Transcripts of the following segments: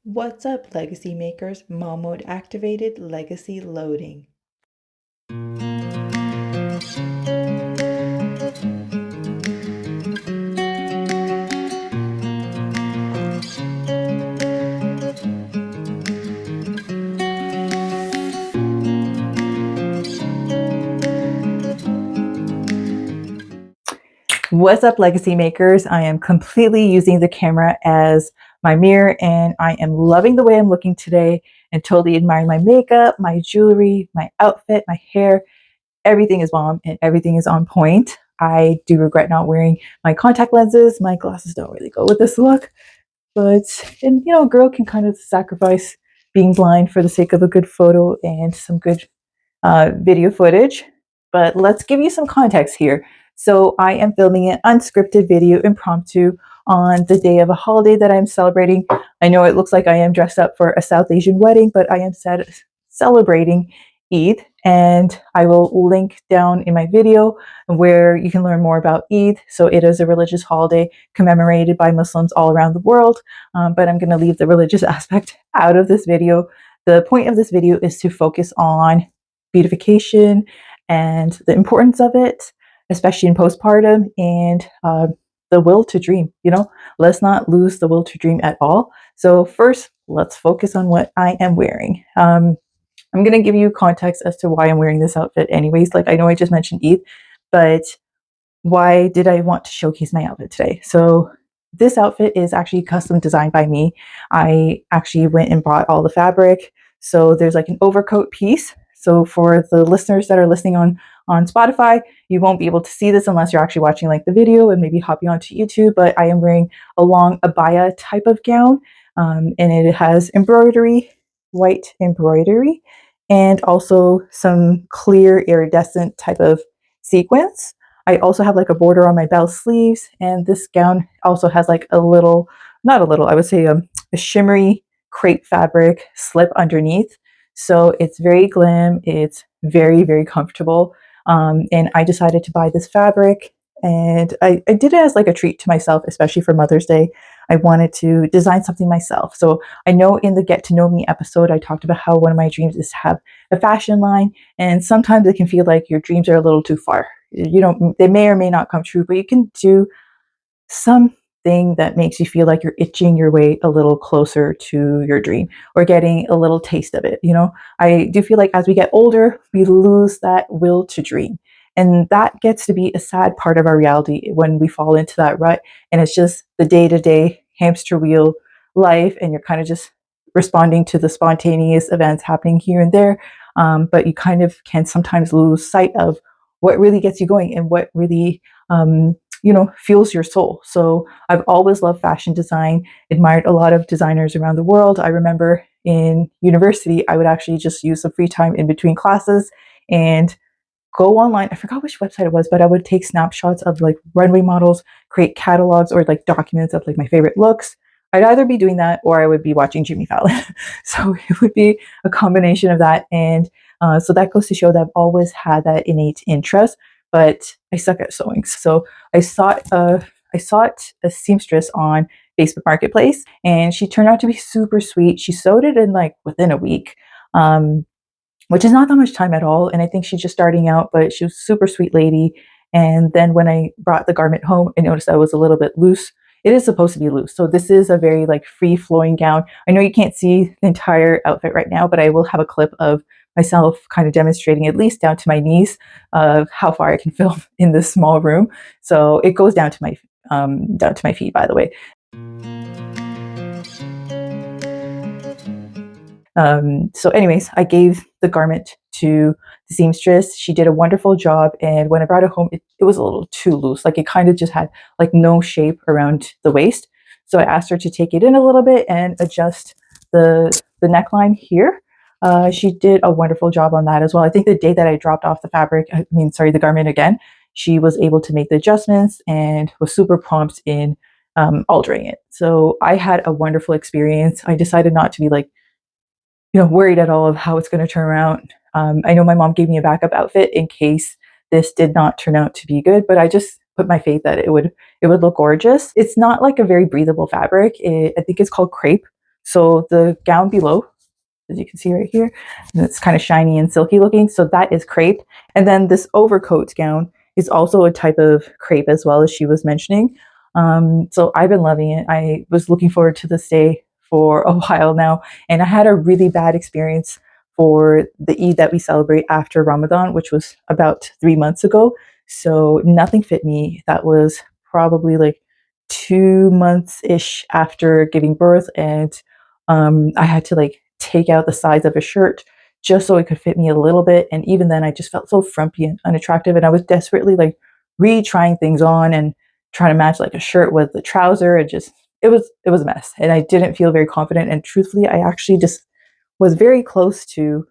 What's up, Legacy Makers? Mom mode activated, legacy loading. What's up, Legacy Makers? I am completely using the camera as my mirror, and I am loving the way I'm looking today and totally admiring my makeup, my jewelry, my outfit, my hair. Everything is bomb and everything is on point. I do regret not wearing my contact lenses. My glasses don't really go with this look, but a girl can kind of sacrifice being blind for the sake of a good photo and some good video footage. But let's give you some context here. So I am filming an unscripted video impromptu on the day of a holiday that I'm celebrating. I know it looks like I am dressed up for a South Asian wedding, but I am celebrating Eid, and I will link down in my video where you can learn more about Eid. So it is a religious holiday commemorated by Muslims all around the world, but I'm going to leave the religious aspect out of this video. The point of this video is to focus on beautification and the importance of it, especially in postpartum, and the will to dream. Let's not lose the will to dream at all. So first, let's focus on what I am wearing. I'm going to give you context as to why I'm wearing this outfit anyways. Like, I know I just mentioned Eid, but why did I want to showcase my outfit today? So this outfit is actually custom designed by me. I actually went and bought all the fabric. So there's like an overcoat piece. So for the listeners that are listening on Spotify, you won't be able to see this unless you're actually watching like the video and maybe hopping onto YouTube. But I am wearing a long abaya type of gown, and it has embroidery, white embroidery, and also some clear iridescent type of sequins. I also have like a border on my bell sleeves, and this gown also has like a little, not a little, I would say a shimmery crepe fabric slip underneath. So it's very glam, it's very, very comfortable. And I decided to buy this fabric, and I did it as like a treat to myself, especially for Mother's Day. I wanted to design something myself. So I know in the Get to Know Me episode, I talked about how one of my dreams is to have a fashion line, and sometimes it can feel like your dreams are a little too far. They may or may not come true, but you can do something that makes you feel like you're itching your way a little closer to your dream or getting a little taste of it. I do feel like as we get older, we lose that will to dream. And that gets to be a sad part of our reality when we fall into that rut, and it's just the day to day hamster wheel life, and you're kind of just responding to the spontaneous events happening here and there. But you kind of can sometimes lose sight of what really gets you going and what really fuels your soul. So I've always loved fashion design, admired a lot of designers around the world. I remember in university, I would actually just use some free time in between classes and go online. I forgot which website it was, but I would take snapshots of like runway models, create catalogs or like documents of like my favorite looks. I'd either be doing that or I would be watching Jimmy Fallon. So it would be a combination of that. And so that goes to show that I've always had that innate interest, but I suck at sewing. So I sought a seamstress on Facebook Marketplace, and she turned out to be super sweet. She sewed it in like within a week. Which is not that much time at all. And I think she's just starting out, but she was a super sweet lady. And then when I brought the garment home, I noticed that it was a little bit loose. It is supposed to be loose. So this is a very like free flowing gown. I know you can't see the entire outfit right now, but I will have a clip of myself kind of demonstrating at least down to my knees of how far I can film in this small room. So it goes down to my feet, by the way. So anyways, I gave the garment to the seamstress. She did a wonderful job. And when I brought it home, it was a little too loose. Like it kind of just had like no shape around the waist. So I asked her to take it in a little bit and adjust the neckline here. She did a wonderful job on that as well. I think the day that I dropped off the garment again, she was able to make the adjustments and was super prompt in altering it. So I had a wonderful experience. I decided not to be like worried at all of how it's going to turn around. I know my mom gave me a backup outfit in case this did not turn out to be good, but I just put my faith that it would look gorgeous. It's not like a very breathable fabric. I think it's called crepe. So the gown below, as you can see right here, and it's kind of shiny and silky looking. So that is crepe. And then this overcoat gown is also a type of crepe as well, as she was mentioning. So I've been loving it. I was looking forward to this day for a while now, and I had a really bad experience for the Eid that we celebrate after Ramadan, which was about 3 months ago. So nothing fit me. That was probably like 2 months ish after giving birth, and I had to like take out the size of a shirt just so it could fit me a little bit. And even then, I just felt so frumpy and unattractive. And I was desperately like retrying things on and trying to match like a shirt with the trouser. And just it was a mess. And I didn't feel very confident. And truthfully, I actually just was very close to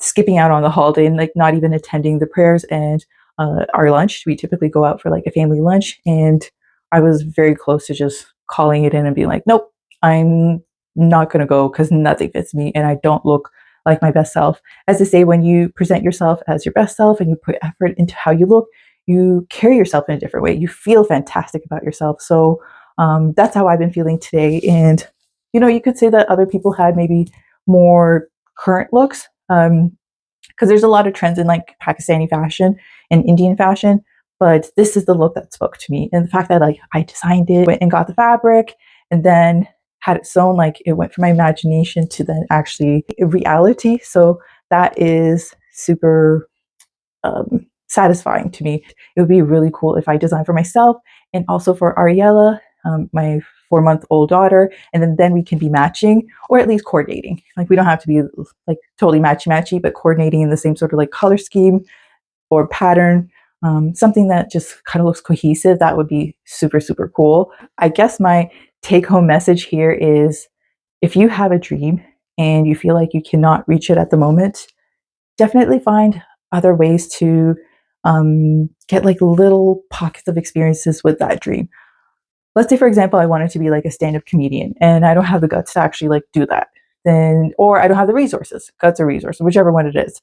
skipping out on the holiday and like not even attending the prayers and our lunch. We typically go out for like a family lunch, and I was very close to just calling it in and being like, nope, I'm not going to go because nothing fits me and I don't look like my best self. As they say, when you present yourself as your best self and you put effort into how you look, you carry yourself in a different way. You feel fantastic about yourself. So that's how I've been feeling today. And, you could say that other people had maybe more current looks, because there's a lot of trends in like Pakistani fashion and Indian fashion, but this is the look that spoke to me. And the fact that like I designed it, went and got the fabric, and then had it sewn, like it went from my imagination to then actually reality. So that is super satisfying to me. It would be really cool if I designed for myself and also for Ariella, my 4-month-old daughter, and then we can be matching or at least coordinating. Like we don't have to be like totally matchy, but coordinating in the same sort of like color scheme or pattern. Something that just kind of looks cohesive. That would be super, super cool. I guess my take home message here is if you have a dream and you feel like you cannot reach it at the moment, definitely find other ways to get like little pockets of experiences with that dream. Let's say, for example, I wanted to be like a stand-up comedian and I don't have the guts to actually like do that. Then, or I don't have the resources, guts or resources, whichever one it is.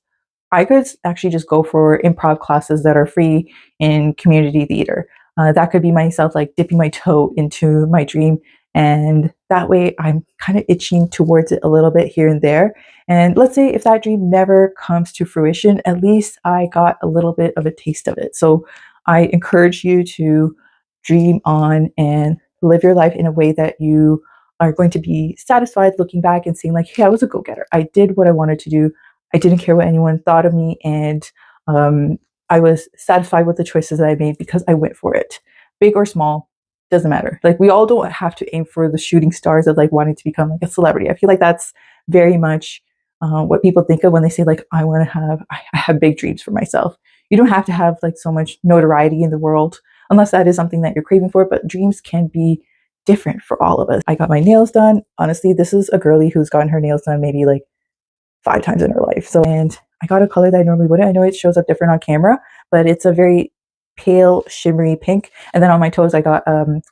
I could actually just go for improv classes that are free in community theater. That could be myself like dipping my toe into my dream. And that way I'm kind of itching towards it a little bit here and there. And let's say if that dream never comes to fruition, at least I got a little bit of a taste of it. So I encourage you to dream on and live your life in a way that you are going to be satisfied looking back and seeing like, hey, I was a go-getter. I did what I wanted to do. I didn't care what anyone thought of me, and I was satisfied with the choices that I made because I went for it. Big or small, doesn't matter. Like we all don't have to aim for the shooting stars of like wanting to become like a celebrity. I feel like that's very much what people think of when they say like I have big dreams for myself. You don't have to have like so much notoriety in the world unless that is something that you're craving for. But dreams can be different for all of us. I got my nails done. Honestly, this is a girly who's gotten her nails done maybe like 5 times in her life. So, and I got a color that I normally wouldn't. I know it shows up different on camera, but it's a very pale, shimmery pink. And then on my toes, I got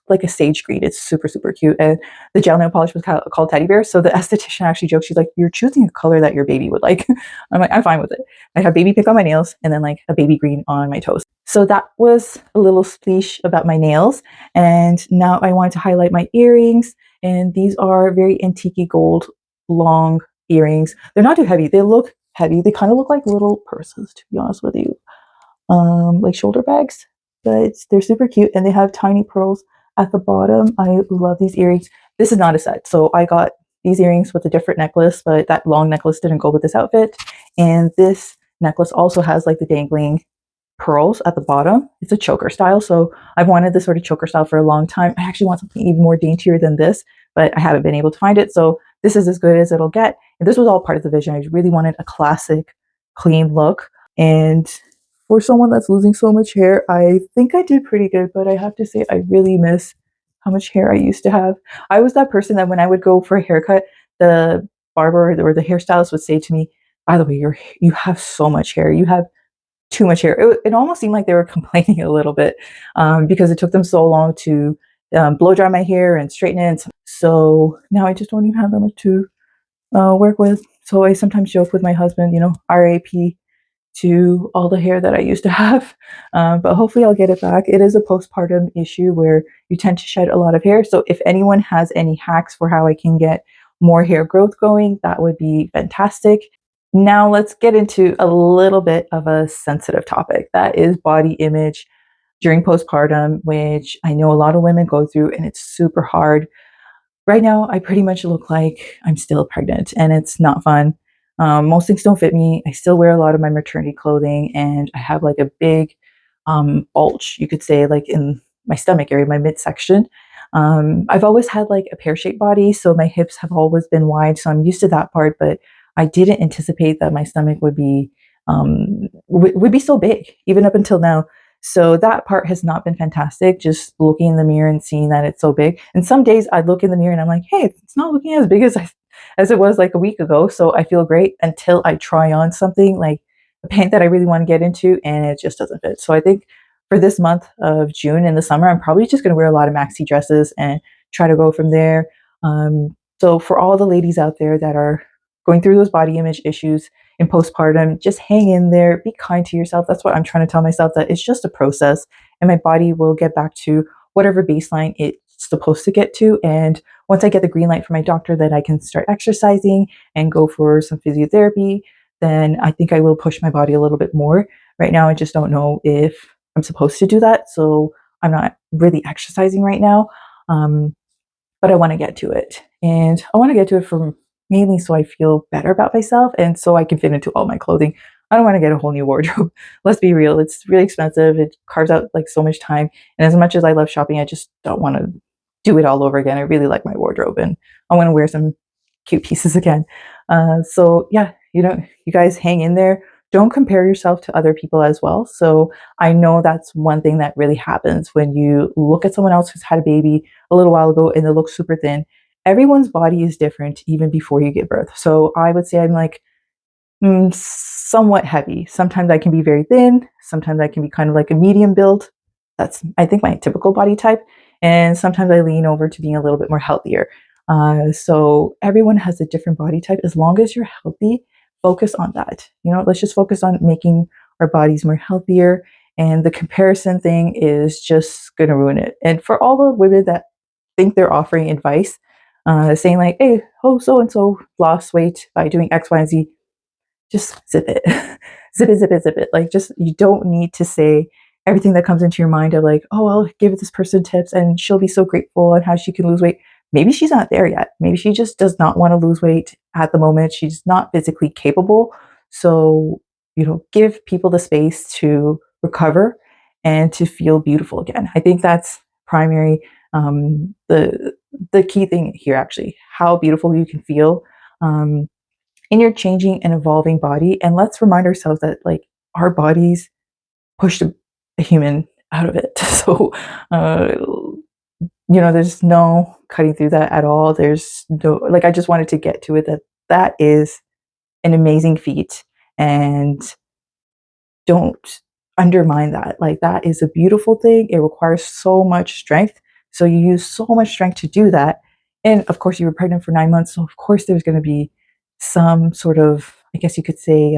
like a sage green. It's super, super cute. And the gel nail polish was called Teddy Bear. So the esthetician actually joked, she's like, "You're choosing a color that your baby would like." I'm like, I'm fine with it. I have baby pink on my nails and then like a baby green on my toes. So that was a little spleesh about my nails. And now I want to highlight my earrings. And these are very antique gold, long earrings. They're not too heavy. They look heavy. They kind of look like little purses, to be honest with you, like shoulder bags. But they're super cute, and they have tiny pearls at the bottom. I love these earrings. This is not a set, so I got these earrings with a different necklace, but that long necklace didn't go with this outfit. And this necklace also has like the dangling pearls at the bottom. It's a choker style, so I've wanted this sort of choker style for a long time. I actually want something even more daintier than this, but I haven't been able to find it. So this is as good as it'll get. And this was all part of the vision. I really wanted a classic, clean look. And for someone that's losing so much hair, I think I did pretty good, but I have to say I really miss how much hair I used to have. I was that person that when I would go for a haircut, the barber or the hairstylist would say to me, "By the way, you have so much hair. You have too much hair." It almost seemed like they were complaining a little bit because it took them so long to blow dry my hair and straighten it. So now I just don't even have that much to work with. So I sometimes joke with my husband, RAP to all the hair that I used to have. But hopefully I'll get it back. It is a postpartum issue where you tend to shed a lot of hair. So if anyone has any hacks for how I can get more hair growth going, that would be fantastic. Now let's get into a little bit of a sensitive topic. That is body image during postpartum, which I know a lot of women go through, and it's super hard. Right now, I pretty much look like I'm still pregnant, and it's not fun. Most things don't fit me. I still wear a lot of my maternity clothing, and I have like a big bulge, you could say, like in my stomach area, my midsection. I've always had like a pear shaped body, so my hips have always been wide, so I'm used to that part. But I didn't anticipate that my stomach would be so big, even up until now. So that part has not been fantastic, just looking in the mirror and seeing that it's so big. And some days I look in the mirror and I'm like, hey, it's not looking as big as it was like a week ago. So I feel great until I try on something like a pant that I really want to get into and it just doesn't fit. So I think for this month of June in the summer, I'm probably just going to wear a lot of maxi dresses and try to go from there. So for all the ladies out there that are going through those body image issues in postpartum, just hang in there, be kind to yourself. That's what I'm trying to tell myself, that it's just a process and my body will get back to whatever baseline it's supposed to get to. And once I get the green light from my doctor that I can start exercising and go for some physiotherapy, then I think I will push my body a little bit more. Right now, I just don't know if I'm supposed to do that. So I'm not really exercising right now. Um, but I want to get to it. And I want to get to it for mainly so I feel better about myself and so I can fit into all my clothing. I don't want to get a whole new wardrobe. Let's be real, it's really expensive. It carves out like so much time. And as much as I love shopping, I just don't want to do it all over again. I really like my wardrobe and I want to wear some cute pieces again. So yeah, you guys hang in there. Don't compare yourself to other people as well. So I know that's one thing that really happens when you look at someone else who's had a baby a little while ago and they look super thin. Everyone's body is different even before you give birth. So I would say I'm like somewhat heavy. Sometimes I can be very thin. Sometimes I can be kind of like a medium build. That's, I think, my typical body type. And sometimes I lean over to being a little bit more healthier. So everyone has a different body type. As long as you're healthy, focus on that. Let's just focus on making our bodies more healthier. And the comparison thing is just going to ruin it. And for all the women that think they're offering advice, saying like, hey, oh, so and so lost weight by doing X, Y, and Z, just zip it. Zip it, zip it, zip it. Like, just, you don't need to say everything that comes into your mind of like, oh, I'll give this person tips and she'll be so grateful and how she can lose weight. Maybe she's not there yet. Maybe she just does not want to lose weight at the moment. She's not physically capable. So, give people the space to recover and to feel beautiful again. I think that's primary. The key thing here, actually, how beautiful you can feel. In your changing and evolving body. And let's remind ourselves that like our bodies pushed a human out of it. So, there's no cutting through that at all. There's no, like, I just wanted to get to it that is an amazing feat. And don't undermine that. Like, that is a beautiful thing. It requires so much strength. So you use so much strength to do that. And of course, you were pregnant for 9 months. So of course, there's going to be some sort of, I guess you could say,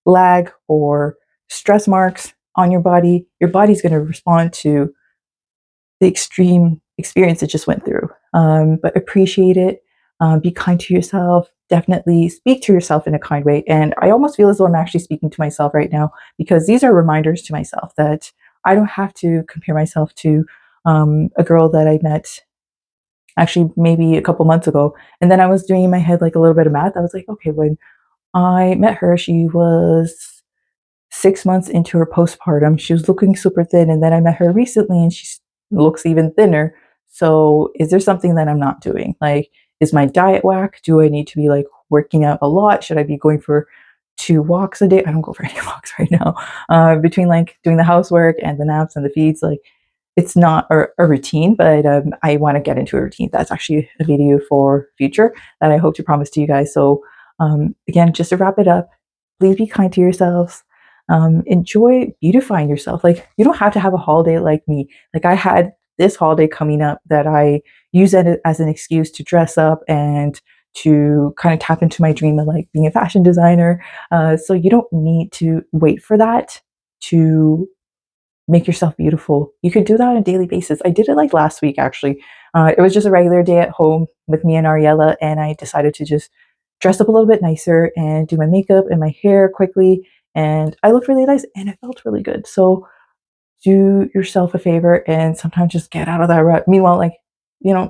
lag or stress marks on your body. Your body's going to respond to the extreme experience it just went through. But appreciate it. Be kind to yourself. Definitely speak to yourself in a kind way. And I almost feel as though I'm actually speaking to myself right now, because these are reminders to myself that I don't have to compare myself to a girl that I met actually maybe a couple months ago. And then I was doing in my head like a little bit of math. I was like, okay, when I met her, she was 6 months into her postpartum. She was looking super thin. And then I met her recently and she looks even thinner. So is there something that I'm not doing? Like, is my diet whack? Do I need to be like working out a lot? Should I be going for 2 walks a day? I don't go for any walks right now. Between like doing the housework and the naps and the feeds, like, it's not a routine, but I want to get into a routine. That's actually a video for future that I hope to promise to you guys. So again, just to wrap it up, please be kind to yourselves. Enjoy beautifying yourself. Like, you don't have to have a holiday like me. Like, I had this holiday coming up that I use it as an excuse to dress up and to kind of tap into my dream of like being a fashion designer. So you don't need to wait for that to make yourself beautiful. You could do that on a daily basis. I did it like last week actually. It was just a regular day at home with me and Ariella, and I decided to just dress up a little bit nicer and do my makeup and my hair quickly. And I looked really nice and it felt really good. So do yourself a favor and sometimes just get out of that rut. Meanwhile, like,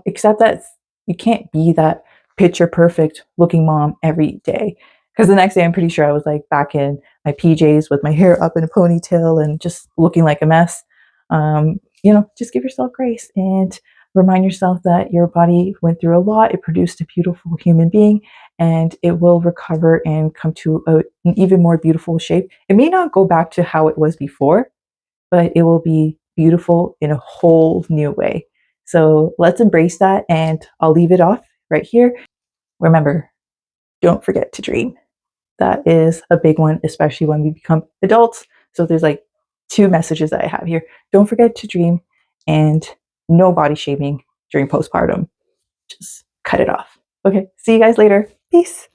accept that you can't be that picture perfect looking mom every day. Because the next day, I'm pretty sure I was like back in my PJs with my hair up in a ponytail and just looking like a mess. Just give yourself grace and remind yourself that your body went through a lot. It produced a beautiful human being and it will recover and come to an even more beautiful shape. It may not go back to how it was before, but it will be beautiful in a whole new way. So let's embrace that. And I'll leave it off right here. Remember, don't forget to dream. That is a big one, especially when we become adults. So there's like two messages that I have here. Don't forget to dream and no body shaming during postpartum. Just cut it off. Okay, see you guys later. Peace.